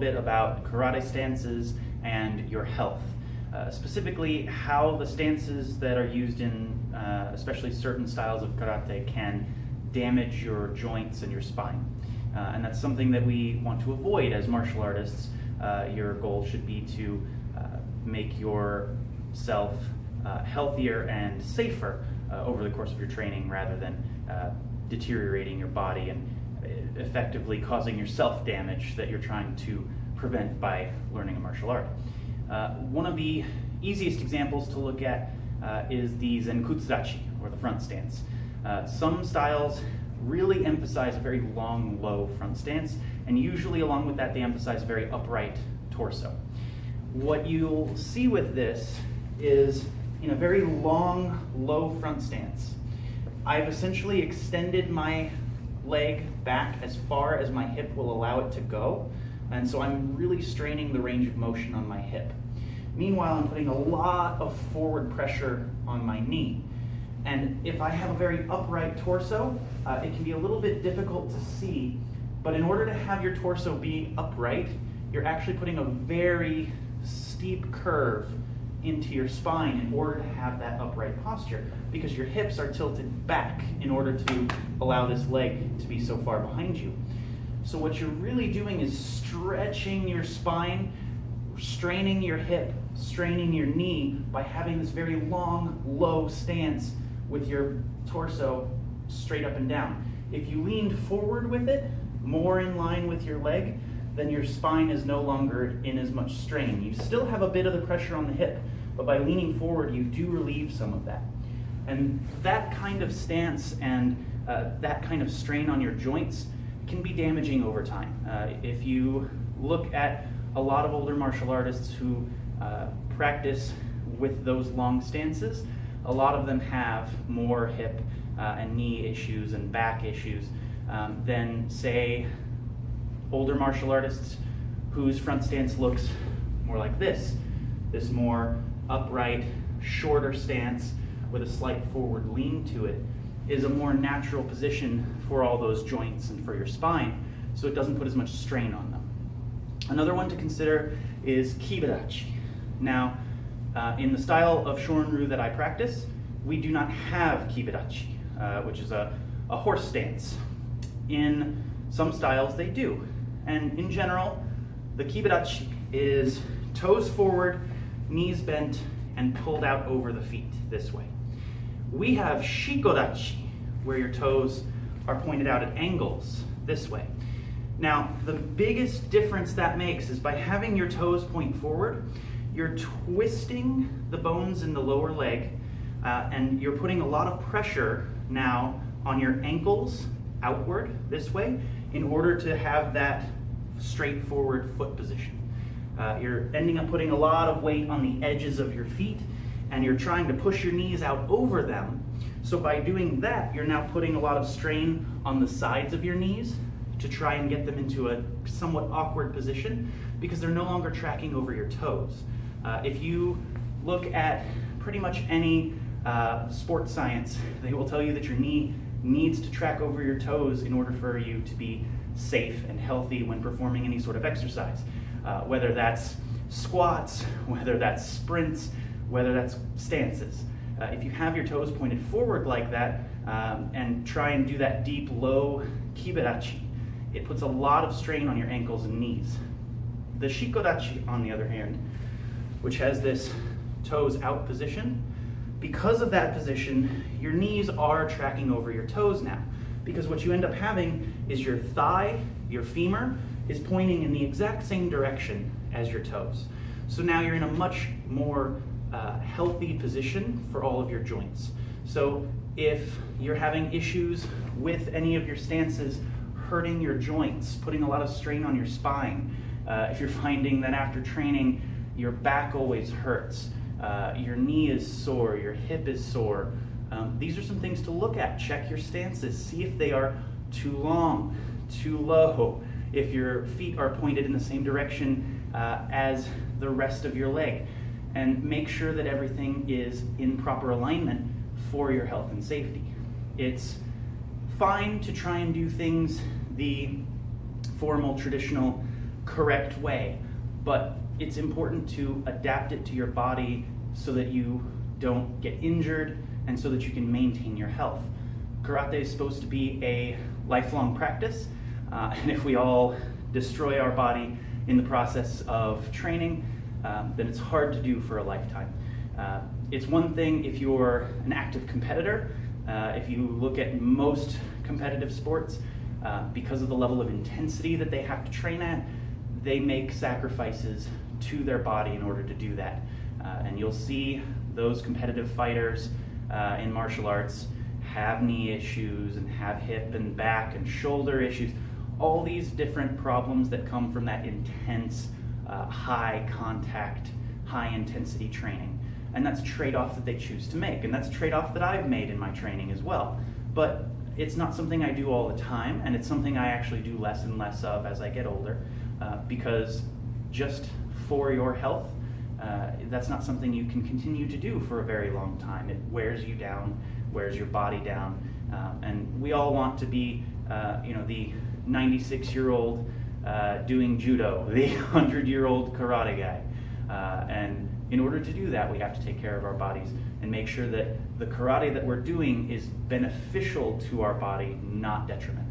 bit about karate stances and your health. Specifically, how the stances that are used in especially certain styles of karate can damage your joints and your spine. And that's something that we want to avoid as martial artists. Your goal should be to make yourself healthier and safer over the course of your training, rather than deteriorating your body and effectively causing yourself damage that you're trying to prevent by learning a martial art. One of the easiest examples to look at is the Zenkutsudachi, or the front stance. Some styles really emphasize a very long, low front stance, and usually along with that they emphasize a very upright torso. What you'll see with this is, in a very long, low front stance, I've essentially extended my leg back as far as my hip will allow it to go, and so I'm really straining the range of motion on my hip. Meanwhile, I'm putting a lot of forward pressure on my knee. And if I have a very upright torso, it can be a little bit difficult to see, but in order to have your torso be upright, you're actually putting a very steep curve into your spine in order to have that upright posture, because your hips are tilted back in order to allow this leg to be so far behind you. So what you're really doing is stretching your spine, straining your hip, straining your knee by having this very long, low stance with your torso straight up and down. If you leaned forward with it, more in line with your leg, then your spine is no longer in as much strain. You still have a bit of the pressure on the hip, but by leaning forward, you do relieve some of that. And that kind of stance and that kind of strain on your joints can be damaging over time. If you look at a lot of older martial artists who practice with those long stances, a lot of them have more hip and knee issues and back issues than, say, older martial artists whose front stance looks more like this more upright, shorter stance with a slight forward lean to it is a more natural position for all those joints and for your spine, so it doesn't put as much strain on them. Another one to consider is Kiba. Now, in the style of Shorin-ryu that I practice, we do not have Kiba, which is a horse stance. In some styles they do. And in general, the Kiba is toes forward, knees bent, and pulled out over the feet this way. We have Shikodachi, where your toes are pointed out at angles this way. Now, the biggest difference that makes is by having your toes point forward, you're twisting the bones in the lower leg, and you're putting a lot of pressure now on your ankles outward this way in order to have that straightforward foot position. You're ending up putting a lot of weight on the edges of your feet, and you're trying to push your knees out over them. So by doing that, you're now putting a lot of strain on the sides of your knees to try and get them into a somewhat awkward position, because they're no longer tracking over your toes. If you look at pretty much any sports science, they will tell you that your knee needs to track over your toes in order for you to be safe and healthy when performing any sort of exercise. Whether that's squats, whether that's sprints, whether that's stances. If you have your toes pointed forward like that and try and do that deep, low Kiba-dachi, it puts a lot of strain on your ankles and knees. The Shikodachi, on the other hand, which has this toes out position, because of that position, your knees are tracking over your toes now. Because what you end up having is your thigh, your femur, is pointing in the exact same direction as your toes. So now you're in a much more healthy position for all of your joints. So if you're having issues with any of your stances hurting your joints, putting a lot of strain on your spine, if you're finding that after training your back always hurts, your knee is sore, your hip is sore, these are some things to look at. Check your stances, see if they are too long, too low, if your feet are pointed in the same direction as the rest of your leg, and make sure that everything is in proper alignment for your health and safety. It's fine to try and do things the formal, traditional correct way, but it's important to adapt it to your body so that you don't get injured and so that you can maintain your health. Karate is supposed to be a lifelong practice, and if we all destroy our body in the process of training, then it's hard to do for a lifetime. It's one thing if you're an active competitor. If you look at most competitive sports, because of the level of intensity that they have to train at, they make sacrifices to their body in order to do that. And you'll see those competitive fighters in martial arts have knee issues and have hip and back and shoulder issues, all these different problems that come from that intense, high contact, high intensity training. And that's a trade-off that they choose to make, and that's a trade-off that I've made in my training as well. But it's not something I do all the time, and it's something I actually do less and less of as I get older, because just for your health, that's not something you can continue to do for a very long time. It wears you down, wears your body down, and we all want to be, the 96-year-old doing judo, the 100-year-old karate guy, and in order to do that, we have to take care of our bodies and make sure that the karate that we're doing is beneficial to our body, not detrimental.